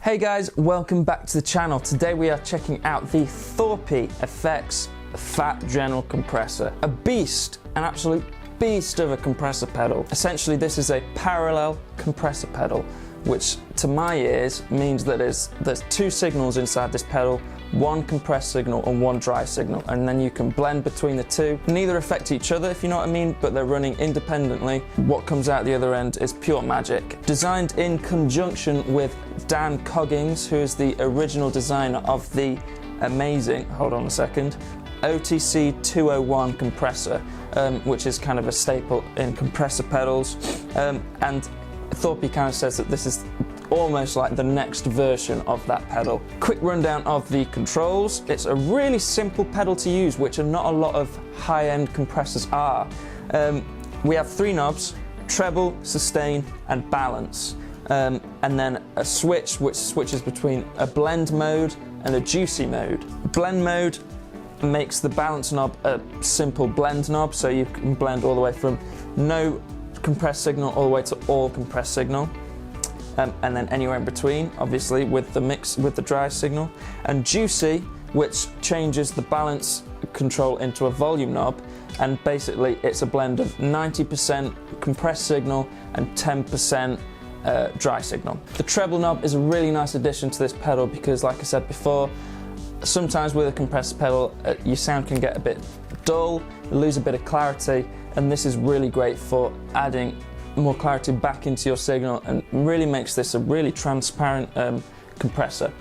Hey guys, welcome back to the channel. Today we are checking out the ThorpyFx Fat General Compressor. A beast, an absolute beast of a compressor pedal. Essentially this is a parallel compressor pedal, which to my ears means that there's two signals inside this pedal, one compressed signal and one dry signal, and then you can blend between the two. Neither affect each other, if you know what I mean, but they're running independently. What comes out the other end is pure magic. Designed in conjunction with Dan Coggins, who is the original designer of the amazing, hold on a second, OTC 201 compressor, which is kind of a staple in compressor pedals, and Thorpy kind of says that this is almost like the next version of that pedal. Quick rundown of the controls. It's a really simple pedal to use, which not a lot of high-end compressors are. We have three knobs: treble, sustain, and balance. And then a switch which switches between a blend mode and a juicy mode. Blend mode makes the balance knob a simple blend knob, so you can blend all the way from no compressed signal all the way to all compressed signal, and then anywhere in between, obviously with the dry signal. And juicy, which changes the balance control into a volume knob, and basically it's a blend of 90% compressed signal and 10% dry signal. The treble knob is a really nice addition to this pedal because, like I said before, sometimes with a compressor pedal your sound can get a bit dull, you lose a bit of clarity, and this is really great for adding more clarity back into your signal and really makes this a really transparent compressor.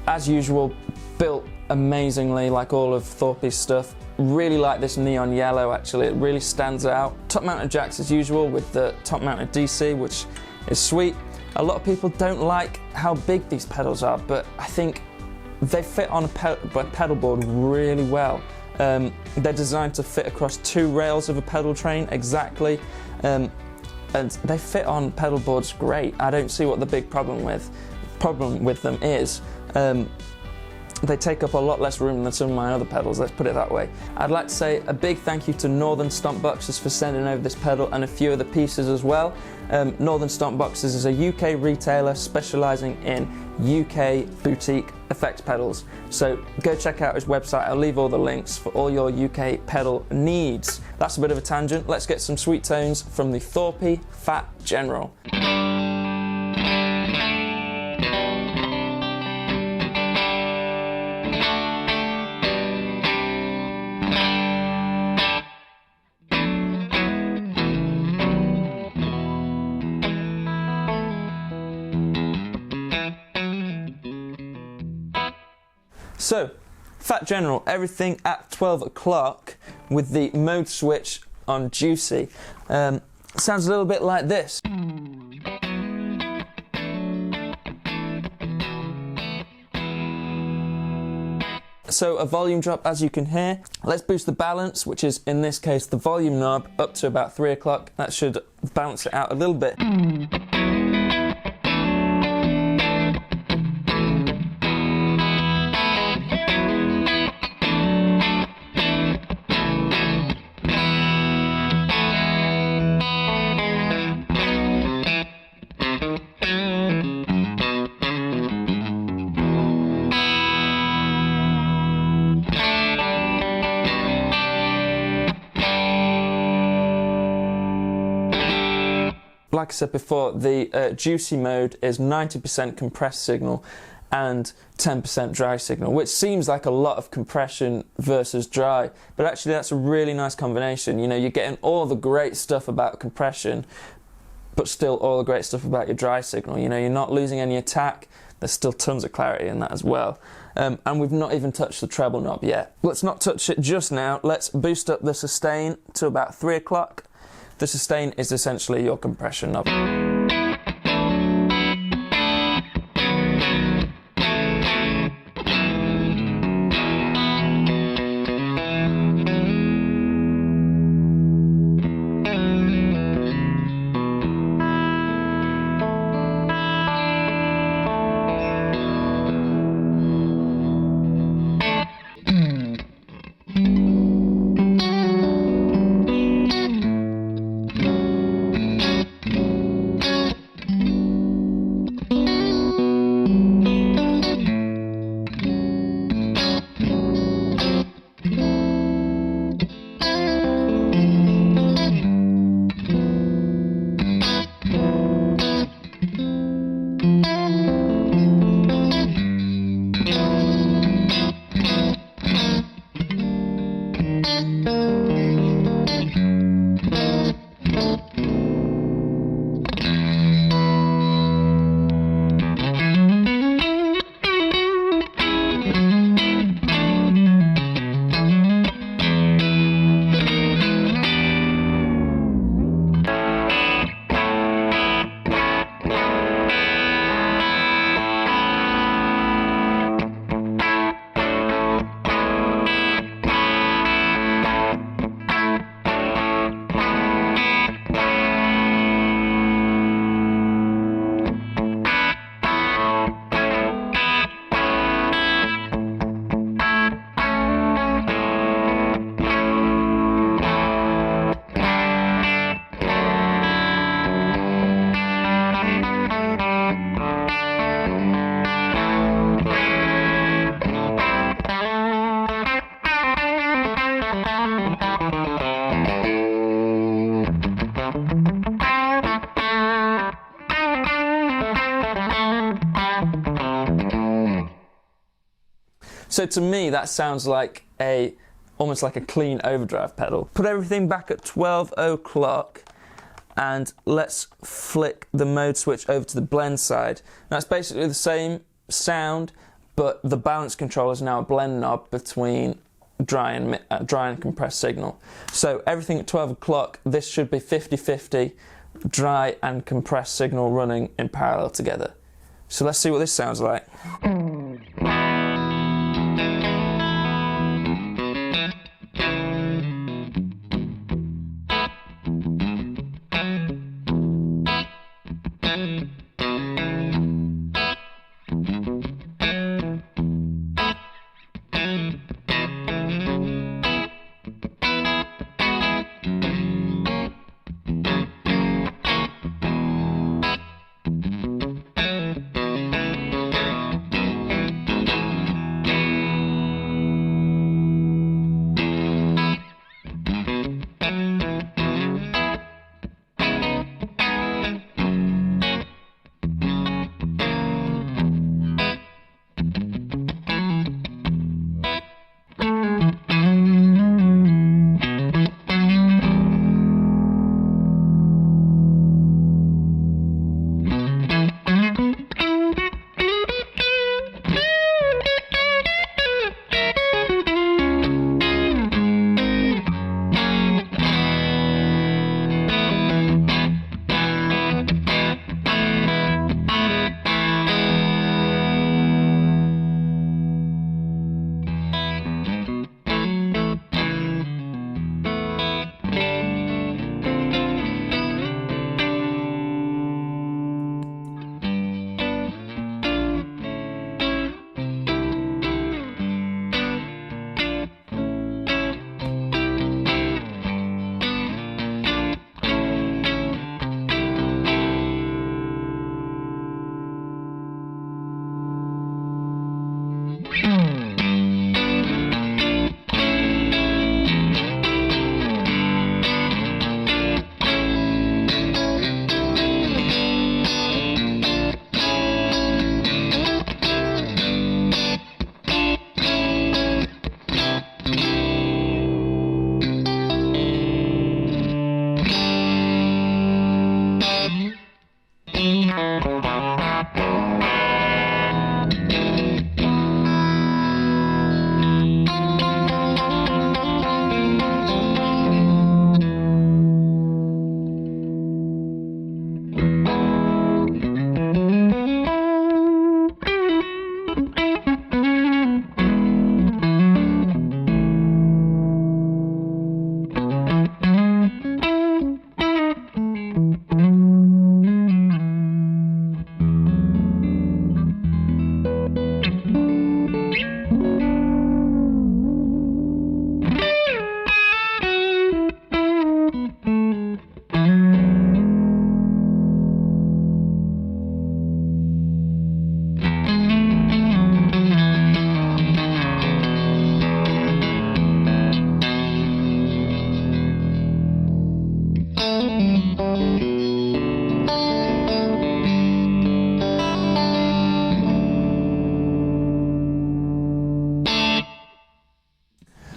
As usual, built amazingly like all of Thorpy's stuff. Really like this neon yellow, actually, it really stands out. Top mounted jacks as usual with the top mounted DC, which is sweet. A lot of people don't like how big these pedals are, but I think they fit on a pedal board really well. They're designed to fit across two rails of a pedal train exactly, and they fit on pedal boards great. I don't see what the big problem with them is. They take up a lot less room than some of my other pedals, let's put it that way. I'd like to say a big thank you to Northern Stomp Boxes for sending over this pedal and a few other pieces as well. Northern Stomp Boxes is a UK retailer specialising in UK boutique effects pedals. So go check out his website, I'll leave all the links for all your UK pedal needs. That's a bit of a tangent, let's get some sweet tones from the Thorpy Fat General. So, Fat General, everything at 12 o'clock with the mode switch on juicy. Sounds a little bit like this. So a volume drop, as you can hear. Let's boost the balance, which is in this case the volume knob, up to about 3 o'clock. That should balance it out a little bit. Like I said before, the juicy mode is 90% compressed signal and 10% dry signal, which seems like a lot of compression versus dry, but actually that's a really nice combination. You know, you're getting all the great stuff about compression, but still all the great stuff about your dry signal. You know, you're not losing any attack, there's still tons of clarity in that as well. And we've not even touched the treble knob yet. Let's not touch it just now, let's boost up the sustain to about 3 o'clock. The sustain is essentially your compression knob. So to me, that sounds like almost like a clean overdrive pedal. Put everything back at 12 o'clock, and let's flick the mode switch over to the blend side. Now it's basically the same sound, but the balance control is now a blend knob between dry and compressed signal. So everything at 12 o'clock, this should be 50-50 dry and compressed signal running in parallel together. So let's see what this sounds like.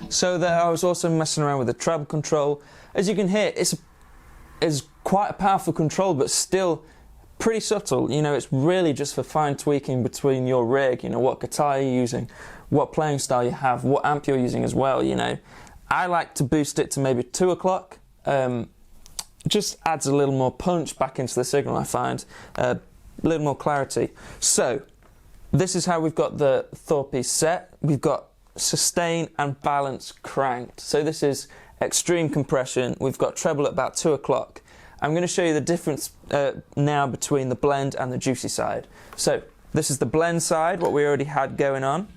So there I was also messing around with the treble control. As you can hear, it's quite a powerful control, but still pretty subtle. You know, it's really just for fine tweaking between your rig, you know, what guitar you're using, what playing style you have, what amp you're using as well, you know. I like to boost it to maybe 2 o'clock. Just adds a little more punch back into the signal, I find. A little more clarity. So, this is how we've got the Thorpy set. We've got sustain and balance cranked. So this is extreme compression. We've got treble at about 2 o'clock. I'm going to show you the difference now between the blend and the juicy side. So this is the blend side, what we already had going on.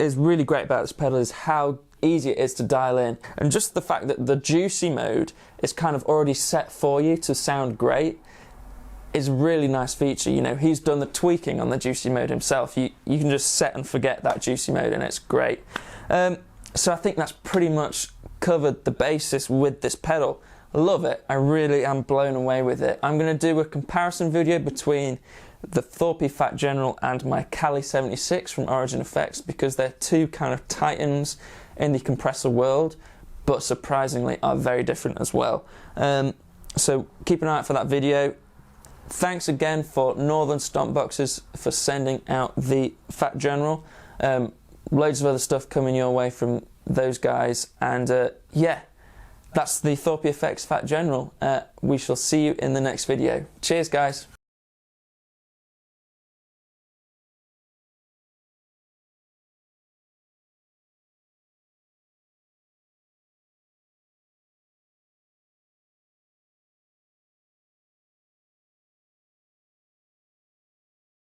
is really great about this pedal is how easy it is to dial in, and just the fact that the juicy mode is kind of already set for you to sound great is a really nice feature. You know, he's done the tweaking on the juicy mode himself. You can just set and forget that juicy mode and it's great. So I think that's pretty much covered the basis with this pedal. Love it. I really am blown away with it. I'm going to do a comparison video between the Thorpy Fat General and my Cali 76 from Origin Effects, because they're two kind of titans in the compressor world, but surprisingly are very different as well. So keep an eye out for that video. Thanks again for Northern Stomp Boxes for sending out the Fat General. Loads of other stuff coming your way from those guys, and yeah, that's the ThorpyFx Fat General. We shall see you in the next video. Cheers, guys.